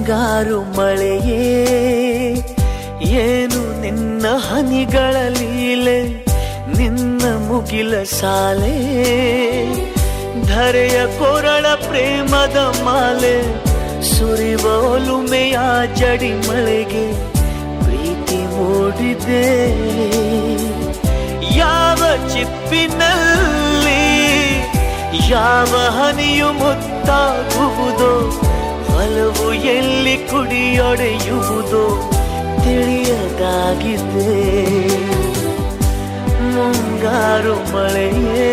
ಮುಂಗಾರು ಮಳೆಯೇ ಏನು ನಿನ್ನ ಹನಿಗಳ ಲೀಲೆ, ನಿನ್ನ ಮುಗಿಲ ಸಾಲೆ ಧರೆಯ ಕೊರಳ ಪ್ರೇಮದ ಮಾಲೆ, ಸುರಿವ ಒಲುಮೆಯ ಜಡಿ ಮಳೆಗೆ ಪ್ರೀತಿ ಮೂಡಿದೆ. ಯಾವ ಚಿಪ್ಪಿನಲ್ಲಿ ಯಾವ ಹನಿಯು ಮುತ್ತಾಗುವುದೋ, ಒಲವು ಎಲ್ಲಿ ಕುಡಿಯೊಡೆಯುವುದೋ ತಿಳಿಯದಾಗಿದೆ. ಮುಂಗಾರು ಮಳೆಯೇ